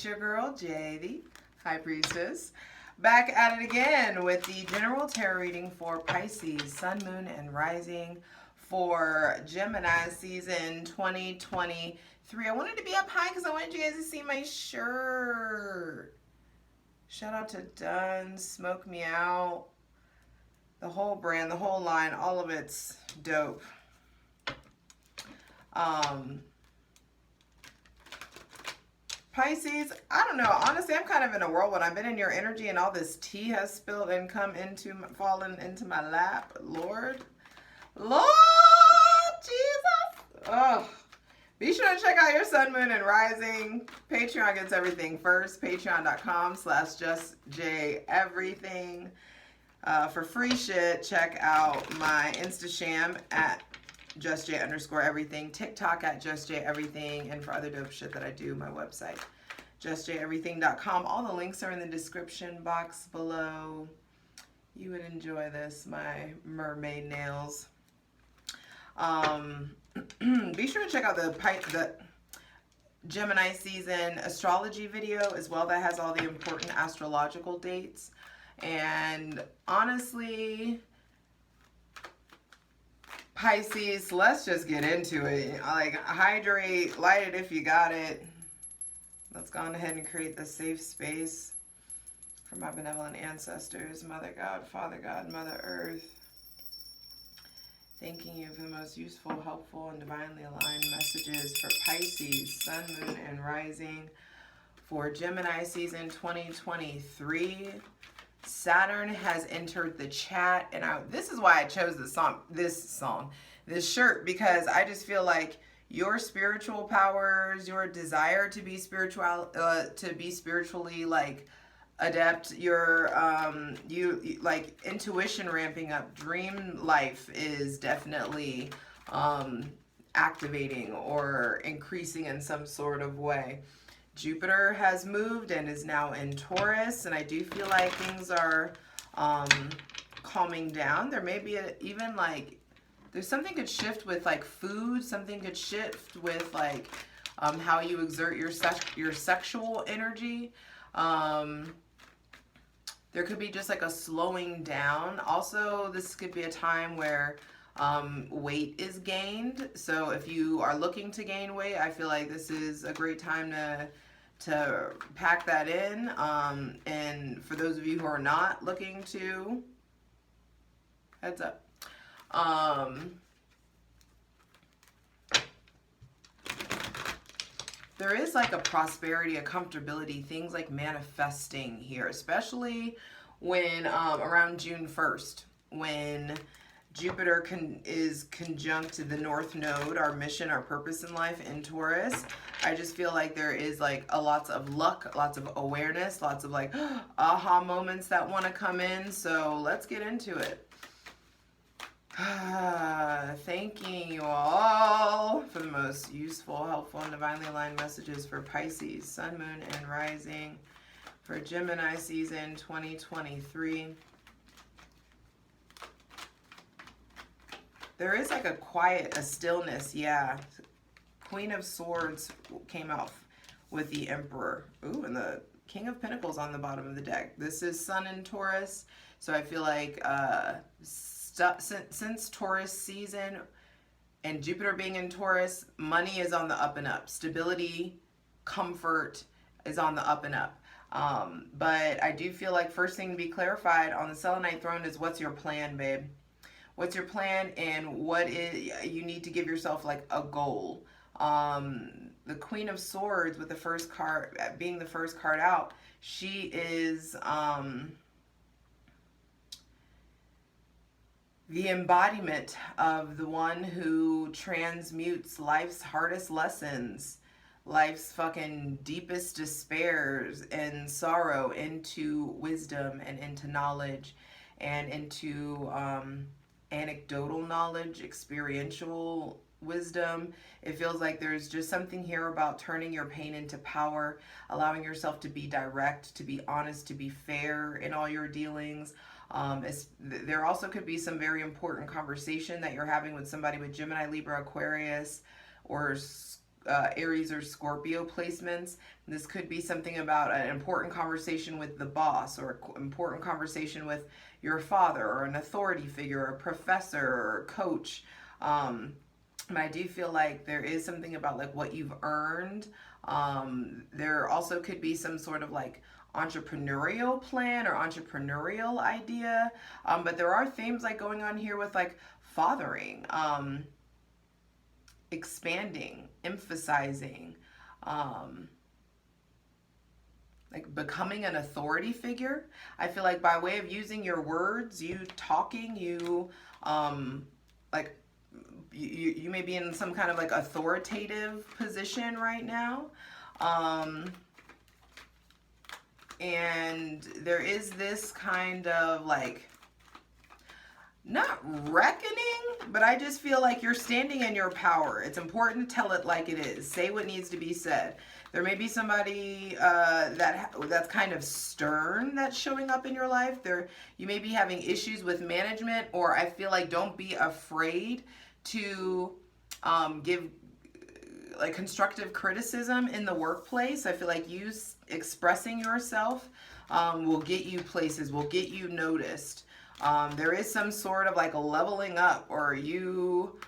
It's your girl, Javy, High Priestess, back at it again with the general tarot reading for Pisces, Sun, Moon, and Rising for Gemini season 2023. I wanted to be up high because I wanted you guys to see my shirt. Shout out to Dunn, Smoke Me Out, the whole brand, the whole line, all of it's dope. Pisces, I don't know. Honestly, I'm kind of in a whirlwind. I've been in your energy and all this tea has spilled and fallen into my lap. Lord Jesus. Oh, be sure to check out your Sun, Moon, and Rising. Patreon gets everything first. Patreon.com/justjeverything. For free shit, check out my Instasham at justj_everything, TikTok at justjeverything, and for other dope shit that I do, my website, justjeverything.com. All the links are in the description box below. You would enjoy this, my mermaid nails. Be sure to check out the Gemini season astrology video as well. That has all the important astrological dates. And honestly, Pisces, let's just get into it. Like, hydrate, light it if you got it. Let's go on ahead and create the safe space for my benevolent ancestors, Mother God, Father God, Mother Earth. Thanking you for the most useful, helpful, and divinely aligned messages for Pisces, Sun, Moon, and Rising for Gemini season 2023. Saturn has entered the chat, and this is why I chose this shirt, because I just feel like your spiritual powers, your desire to be spiritually like adept, your you like intuition ramping up, dream life is definitely activating or increasing in some sort of way. Jupiter has moved and is now in Taurus, and I do feel like things are calming down. There may be even like, there's something could shift with like food, something could shift with like how you exert your sexual energy. There could be just like a slowing down. Also, this could be a time where weight is gained. So if you are looking to gain weight, I feel like this is a great time to pack that in. And for those of you who are not looking to, heads up. There is like a prosperity, a comfortability, things like manifesting here, especially when around June 1st, when Jupiter is conjunct to the North Node, our mission, our purpose in life in Taurus. I just feel like there is like lots of luck, lots of awareness, lots of like aha moments that want to come in. So let's get into it. Thanking you all for the most useful, helpful, and divinely aligned messages for Pisces, Sun, Moon, and Rising for Gemini season 2023. There is like a quiet, a stillness, yeah. Queen of Swords came out with the Emperor. Ooh, and the King of Pentacles on the bottom of the deck. This is Sun in Taurus, so I feel like since Taurus season and Jupiter being in Taurus, money is on the up and up. Stability, comfort is on the up and up. But I do feel like first thing to be clarified on the Selenite throne is, what's your plan, babe? What's your plan, and what is, you need to give yourself like a goal. The Queen of Swords with the first card, being the first card out, she is the embodiment of the one who transmutes life's hardest lessons, life's fucking deepest despairs and sorrow into wisdom and into knowledge and into anecdotal knowledge, experiential wisdom. It feels like there's just something here about turning your pain into power, allowing yourself to be direct, to be honest, to be fair in all your dealings. There also could be some very important conversation that you're having with somebody with Gemini, Libra, Aquarius, or Aries or Scorpio placements. This could be something about an important conversation with the boss, or an important conversation with your father, or an authority figure, or a professor, or a coach. But I do feel like there is something about like what you've earned. There also could be some sort of like entrepreneurial plan or entrepreneurial idea. But there are themes like going on here with like fathering, expanding, emphasizing, like becoming an authority figure. I feel like by way of using your words, you talking, you like you may be in some kind of like authoritative position right now. And there is this kind of like, not reckoning, but I just feel like you're standing in your power. It's important to tell it like it is. Say what needs to be said. There may be somebody that's kind of stern that's showing up in your life. You may be having issues with management, or I feel like don't be afraid to give like constructive criticism in the workplace. I feel like you expressing yourself will get you places, will get you noticed. There is some sort of like a leveling up, or you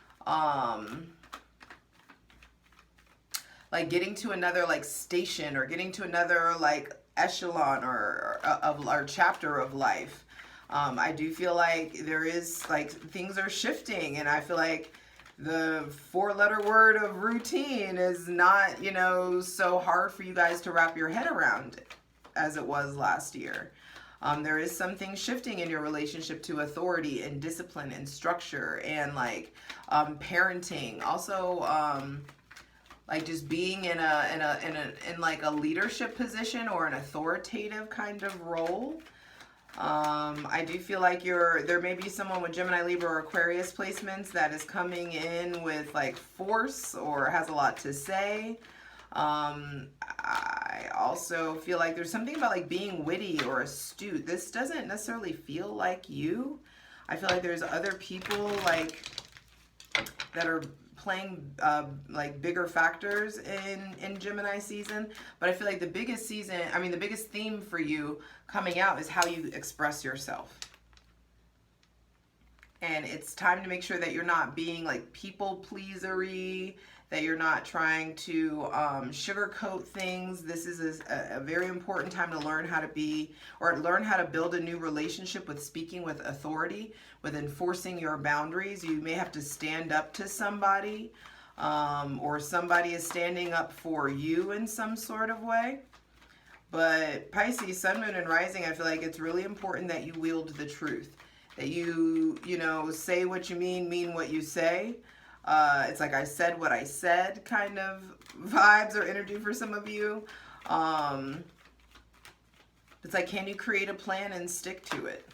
like getting to another like station, or getting to another like echelon or chapter of life. I do feel like there is like things are shifting, and I feel like the 4-letter word of routine is not, you know, so hard for you guys to wrap your head around as it was last year. There is something shifting in your relationship to authority and discipline and structure, and like parenting. Also, like just being in like a leadership position or an authoritative kind of role. I do feel like there may be someone with Gemini, Libra, or Aquarius placements that is coming in with like force or has a lot to say. I also feel like there's something about like being witty or astute. This doesn't necessarily feel like you. I feel like there's other people like that are playing like bigger factors in Gemini season, but I feel like the biggest theme for you coming out is how you express yourself. And it's time to make sure that you're not being like people pleasery, that you're not trying to sugarcoat things. This is a very important time to learn how to build a new relationship with speaking with authority, with enforcing your boundaries. You may have to stand up to somebody, or somebody is standing up for you in some sort of way. But Pisces, Sun, Moon, and Rising, I feel like it's really important that you wield the truth. That you say what you mean what you say. It's like I said what I said kind of vibes or energy for some of you. It's like, can you create a plan and stick to it?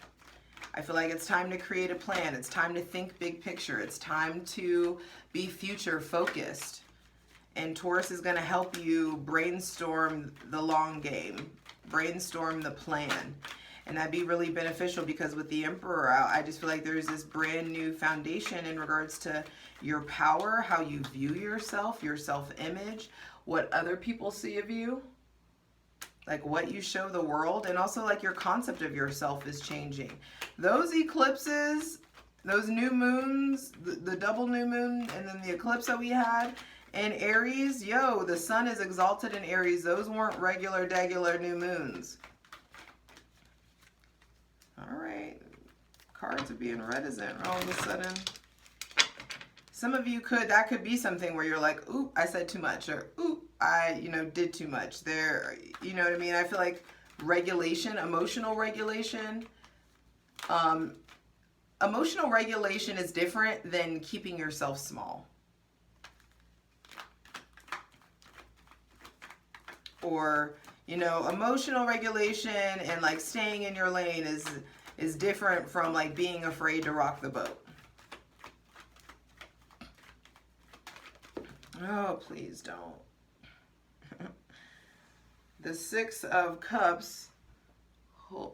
I feel like it's time to create a plan. It's time to think big picture. It's time to be future focused. And Taurus is going to help you brainstorm the long game, brainstorm the plan. And that'd be really beneficial, because with the Emperor out, I just feel like there's this brand new foundation in regards to your power, how you view yourself, your self-image, what other people see of you, like what you show the world, and also like your concept of yourself is changing. Those eclipses, those new moons, the double new moon, and then the eclipse that we had in Aries, the sun is exalted in Aries. Those weren't regular new moons. All right, cards are being reticent all of a sudden. Some of you that could be something where you're like, ooh, I said too much, or ooh, I, did too much. There, you know what I mean? I feel like regulation, emotional regulation. Emotional regulation is different than keeping yourself small. Or, emotional regulation and like staying in your lane is different from like being afraid to rock the boat. Oh, please don't. The Six of Cups. Oh.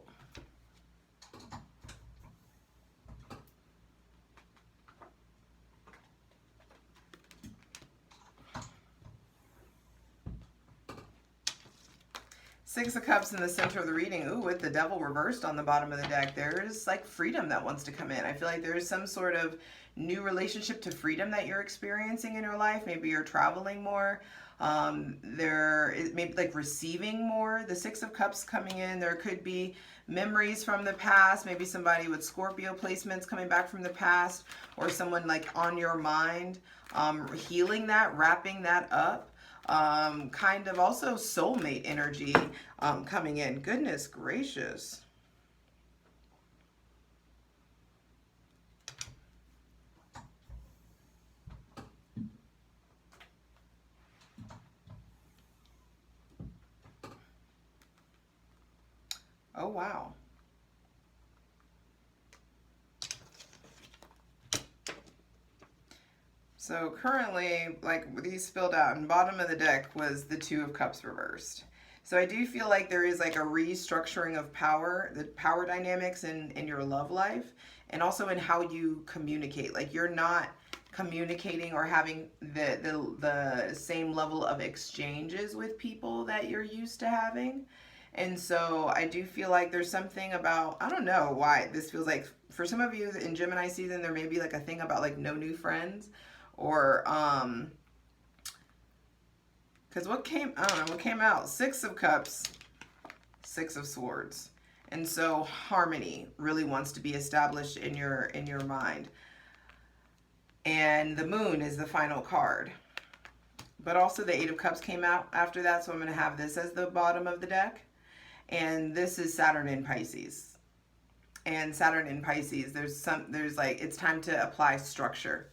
Six of Cups in the center of the reading. Ooh, with the Devil reversed on the bottom of the deck, there's like freedom that wants to come in. I feel like there's some sort of new relationship to freedom that you're experiencing in your life. Maybe you're traveling more. There is maybe like receiving more. The Six of Cups coming in. There could be memories from the past. Maybe somebody with Scorpio placements coming back from the past, or someone like on your mind. Healing that, wrapping that up. Kind of also soulmate energy coming in. Goodness gracious. Oh, wow. So currently, like these spilled out, and bottom of the deck was the Two of Cups reversed. So I do feel like there is like a restructuring of power, the power dynamics in your love life, and also in how you communicate. Like you're not communicating or having the same level of exchanges with people that you're used to having. And so I do feel like there's something about, I don't know why this feels like, for some of you in Gemini season, there may be like a thing about like no new friends, or because I don't know what came out. Six of Cups, Six of Swords. And so harmony really wants to be established in your mind. And the Moon is the final card. But also the Eight of Cups came out after that, so I'm going to have this as the bottom of the deck. And this is Saturn in Pisces. And Saturn in Pisces, there's like, it's time to apply structure.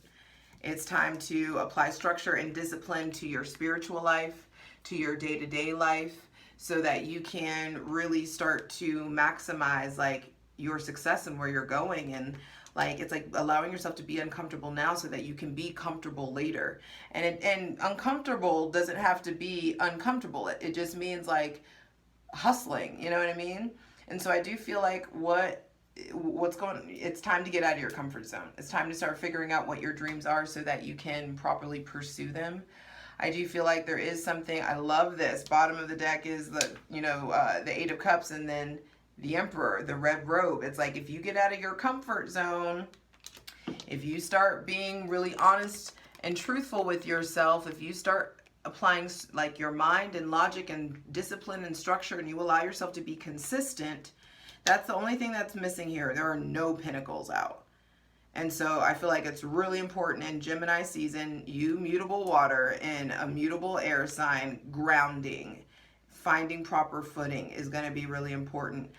It's time to apply structure and discipline to your spiritual life, to your day-to-day life, so that you can really start to maximize like your success and where you're going. And like, it's like allowing yourself to be uncomfortable now so that you can be comfortable later. And uncomfortable doesn't have to be uncomfortable. It just means like hustling, you know what I mean? And so I do feel like it's time to get out of your comfort zone. It's time to start figuring out what your dreams are so that you can properly pursue them. I do feel like there is something, I love this. Bottom of the deck is the Eight of Cups, and then the Emperor, the red robe. It's like, if you get out of your comfort zone, if you start being really honest and truthful with yourself, if you start applying like your mind and logic and discipline and structure, and you allow yourself to be consistent, that's the only thing that's missing here. There are no pinnacles out. And so I feel like it's really important in Gemini season, you mutable water and a mutable air sign, grounding, finding proper footing is going to be really important,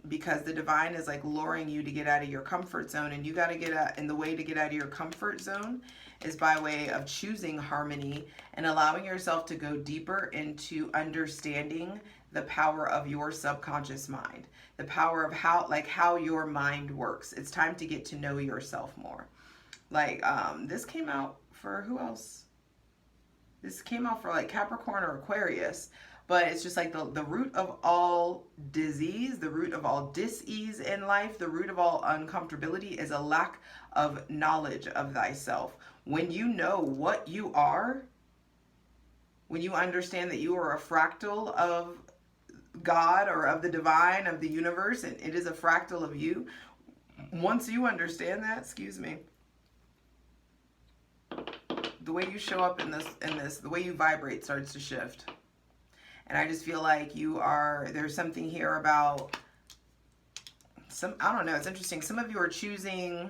because the divine is like luring you to get out of your comfort zone, and you got to get out, and the way to get out of your comfort zone is by way of choosing harmony and allowing yourself to go deeper into understanding the power of your subconscious mind, the power of how your mind works. It's time to get to know yourself more. Like, this came out for who else? This came out for like Capricorn or Aquarius, but it's just like the root of all disease, the root of all dis-ease in life, the root of all uncomfortability is a lack of knowledge of thyself. When you know what you are, when you understand that you are a fractal of God or of the divine, of the universe, and it is a fractal of you, once you understand that, excuse me, the way you show up in this, the way you vibrate starts to shift. And I just feel like there's something here about I don't know, it's interesting. Some of you are choosing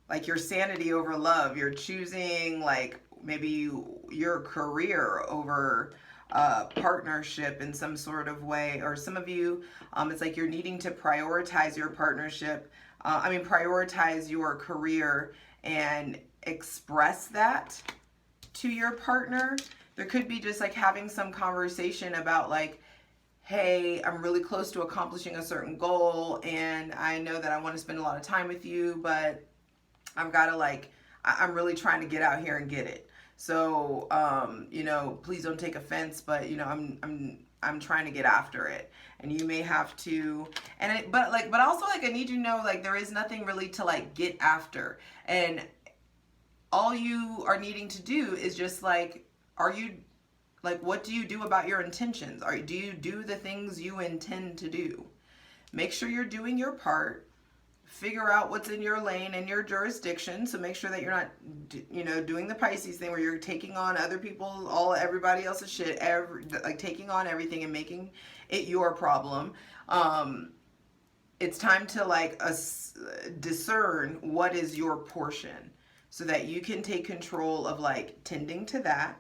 like your sanity over love. You're choosing like maybe your career over partnership in some sort of way. Or some of you, it's like you're needing to prioritize your partnership. Prioritize your career and express that to your partner. There could be just like having some conversation about like, hey, I'm really close to accomplishing a certain goal, and I know that I want to spend a lot of time with you, but I've got to like, I'm really trying to get out here and get it. So, please don't take offense, but I'm trying to get after it, and you may have to, but also like, I need you to know, like, there is nothing really to like get after, and all you are needing to do is just like, are you Like, what do you do about your intentions? Do you do the things you intend to do? Make sure you're doing your part. Figure out what's in your lane and your jurisdiction. So make sure that you're not, doing the Pisces thing where you're taking on other people, everybody else's shit, like taking on everything and making it your problem. It's time to like discern what is your portion so that you can take control of like tending to that.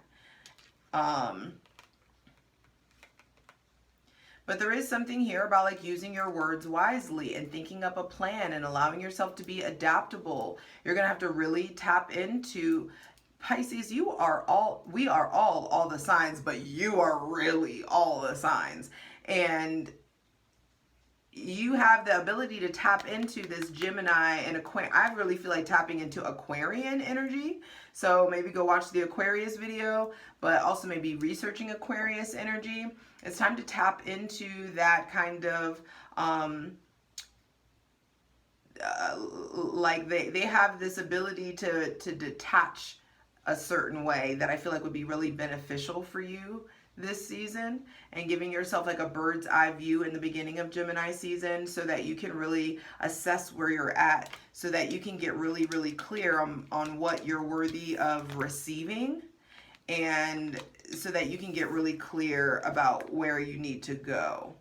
But there is something here about like using your words wisely and thinking up a plan and allowing yourself to be adaptable. You're going to have to really tap into Pisces. We are all the signs, but you are really all the signs. And you have the ability to tap into this Gemini and Aquarius. I really feel like tapping into Aquarian energy. So maybe go watch the Aquarius video, but also maybe researching Aquarius energy. It's time to tap into that kind of, like they have this ability to detach a certain way that I feel like would be really beneficial for you this season, and giving yourself like a bird's eye view in the beginning of Gemini season so that you can really assess where you're at, so that you can get really, really clear on what you're worthy of receiving, and so that you can get really clear about where you need to go.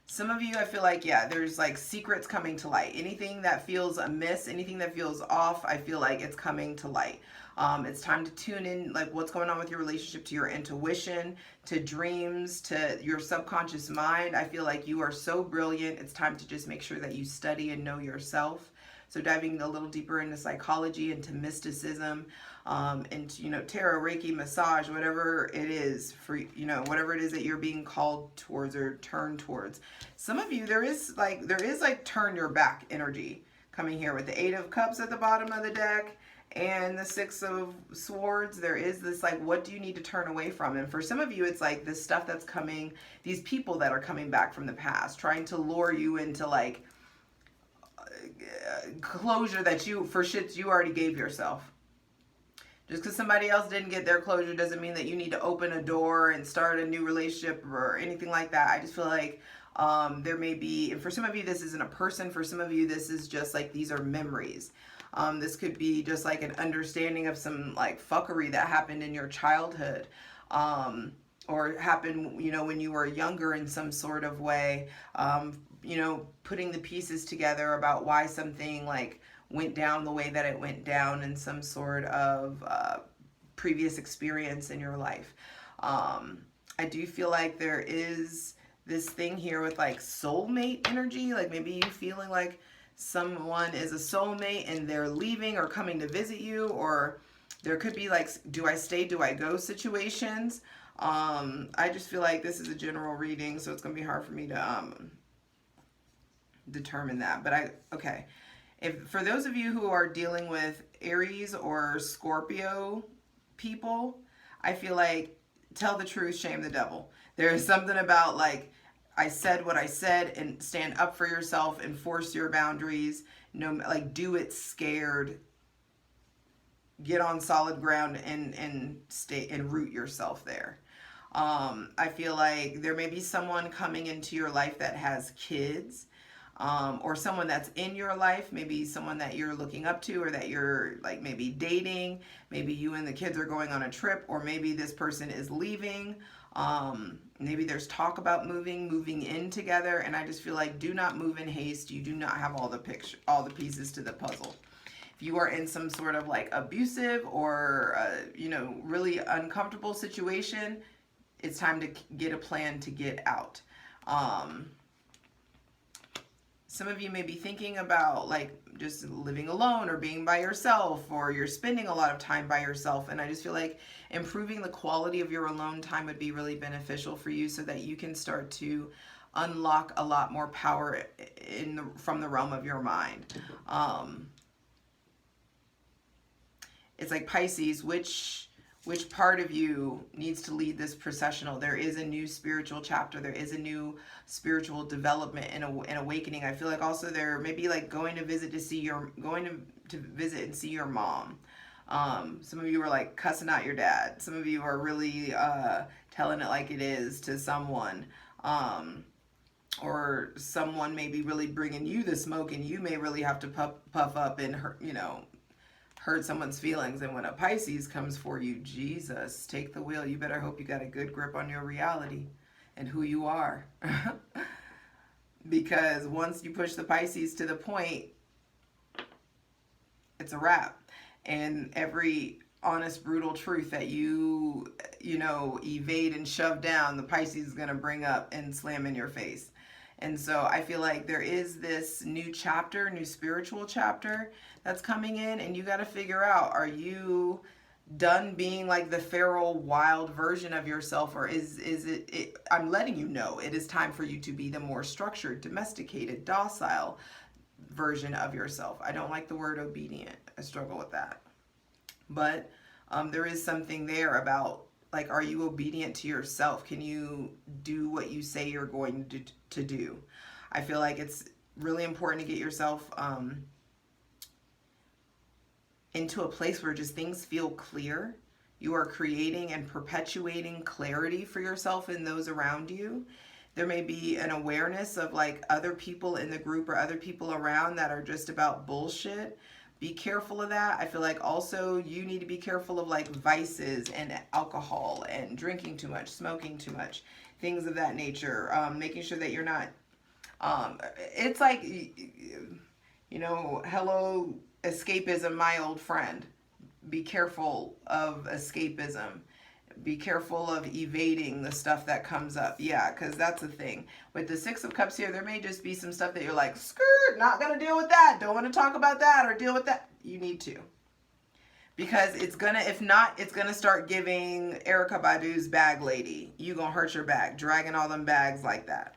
Some of you, I feel like, yeah, there's like secrets coming to light. Anything that feels amiss, anything that feels off, I feel like it's coming to light. It's time to tune in, like what's going on with your relationship to your intuition, to dreams, to your subconscious mind. I feel like you are so brilliant. It's time to just make sure that you study and know yourself. So diving a little deeper into psychology, into mysticism, into, tarot, Reiki, massage, whatever it is for, whatever it is that you're being called towards or turned towards. Some of you, there is like turn your back energy coming here with the 8 of Cups at the bottom of the deck and the 6 of Swords. There is this like, what do you need to turn away from? And for some of you, it's like this stuff that's coming, these people that are coming back from the past, trying to lure you into like closure for shits you already gave yourself. Just because somebody else didn't get their closure doesn't mean that you need to open a door and start a new relationship or anything like that. I just feel like there may be, and for some of you, this isn't a person. For some of you, this is just like, these are memories. This could be just like an understanding of some like fuckery that happened in your childhood, or happened, when you were younger in some sort of way, putting the pieces together about why something like went down the way that it went down in some sort of previous experience in your life. I do feel like there is this thing here with like soulmate energy, like maybe you feeling like someone is a soulmate and they're leaving or coming to visit you, or there could be like, do I stay, do I go situations. I just feel like this is a general reading, so it's gonna be hard for me to determine that. But okay. If for those of you who are dealing with Aries or Scorpio people, I feel like tell the truth, shame the devil. There is something about like, I said what I said, and stand up for yourself, enforce your boundaries, like do it scared, get on solid ground and stay and root yourself there. I feel like there may be someone coming into your life that has kids, or someone that's in your life, maybe someone that you're looking up to or that you're like maybe dating, maybe you and the kids are going on a trip, or maybe this person is leaving. Maybe there's talk about moving in together, and I just feel like do not move in haste. You do not have all the pieces to the puzzle. If you are in some sort of like abusive or really uncomfortable situation, it's time to get a plan to get out. Some of you may be thinking about like just living alone or being by yourself, or you're spending a lot of time by yourself. And I just feel like improving the quality of your alone time would be really beneficial for you, so that you can start to unlock a lot more power from the realm of your mind. It's like Pisces, which part of you needs to lead this processional? There is a new spiritual chapter. There is a new spiritual development and awakening. I feel like also there maybe like going to visit and see your mom. Some of you are like cussing out your dad. Some of you are really telling it like it is to someone. Or someone may be really bringing you the smoke, and you may really have to puff up and hurt, hurt someone's feelings. And when a Pisces comes for you, Jesus, take the wheel. You better hope you got a good grip on your reality and who you are. Because once you push the Pisces to the point, it's a wrap. And every honest, brutal truth that you evade and shove down, the Pisces is going to bring up and slam in your face. And so I feel like there is this new chapter, new spiritual chapter that's coming in, and you got to figure out, are you done being like the feral, wild version of yourself, or is it I'm letting you know it is time for you to be the more structured, domesticated, docile version of yourself. I don't like the word obedient. I struggle with that. But there is something there about, like, are you obedient to yourself? Can you do what you say you're going to do? I feel like it's really important to get yourself into a place where just things feel clear. You are creating and perpetuating clarity for yourself and those around you. There may be an awareness of like other people in the group or other people around that are just about bullshit. Be careful of that. I feel like also you need to be careful of like vices and alcohol and drinking too much, smoking too much, things of that nature. Making sure that you're not, it's like, hello, escapism, my old friend. Be careful of escapism. Be careful of evading the stuff that comes up. Yeah, because that's the thing. With the Six of Cups here, there may just be some stuff that you're like, skirt, not going to deal with that. Don't want to talk about that or deal with that. You need to. Because it's going to, if not, it's going to start giving Erykah Badu's bag lady. You going to hurt your back. Dragging all them bags like that.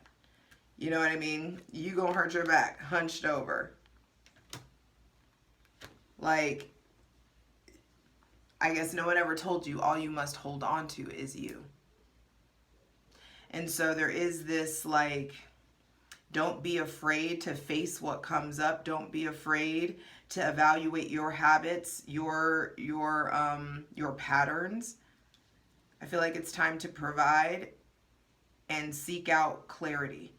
You know what I mean? You going to hurt your back. Hunched over. Like, I guess no one ever told you all you must hold on to is you. And so there is this like, don't be afraid to face what comes up. Don't be afraid to evaluate your habits, your patterns. I feel like it's time to provide and seek out clarity.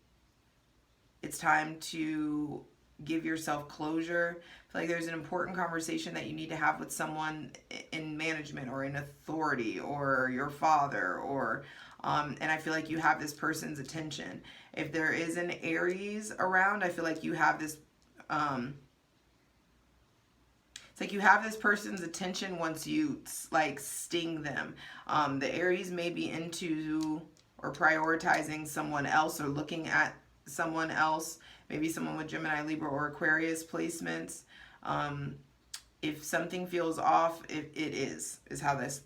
It's time to give yourself closure. I feel like there's an important conversation that you need to have with someone in management or in authority or your father or and I feel like you have this person's attention. If there is an Aries around, I feel like you have this it's like you have this person's attention once you like sting them. The Aries may be into or prioritizing someone else or looking at someone else, maybe someone with Gemini, Libra, or Aquarius placements. If something feels off, it is how this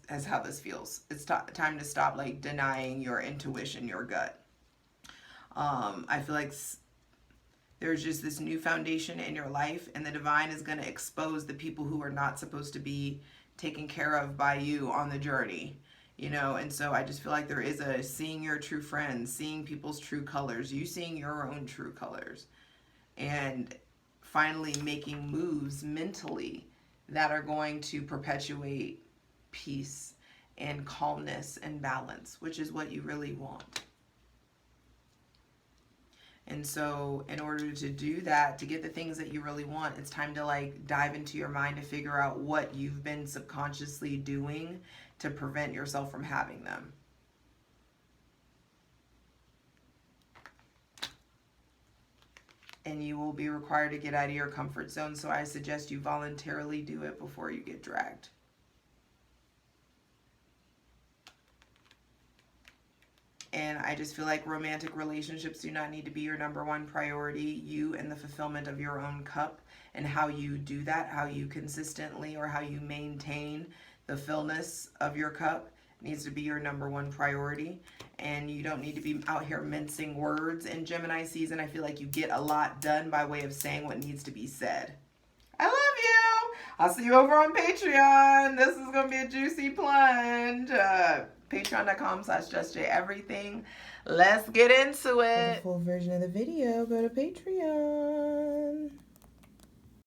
feels. It's time to stop like denying your intuition, your gut. I feel like there's just this new foundation in your life, and the divine is going to expose the people who are not supposed to be taken care of by you on the journey. And so I just feel like there is a seeing your true friends, seeing people's true colors, you seeing your own true colors, and finally making moves mentally that are going to perpetuate peace and calmness and balance, which is what you really want. And so in order to do that, to get the things that you really want, it's time to like dive into your mind to figure out what you've been subconsciously doing to prevent yourself from having them. And you will be required to get out of your comfort zone, so I suggest you voluntarily do it before you get dragged. And I just feel like romantic relationships do not need to be your number one priority. You and the fulfillment of your own cup and how you do that, how you consistently or how you maintain the fullness of your cup needs to be your number one priority. And you don't need to be out here mincing words in Gemini season. I feel like you get a lot done by way of saying what needs to be said. I love you. I'll see you over on Patreon. This is going to be a juicy plunge. Patreon.com/justjeverything. Let's get into it. For the full version of the video, go to Patreon.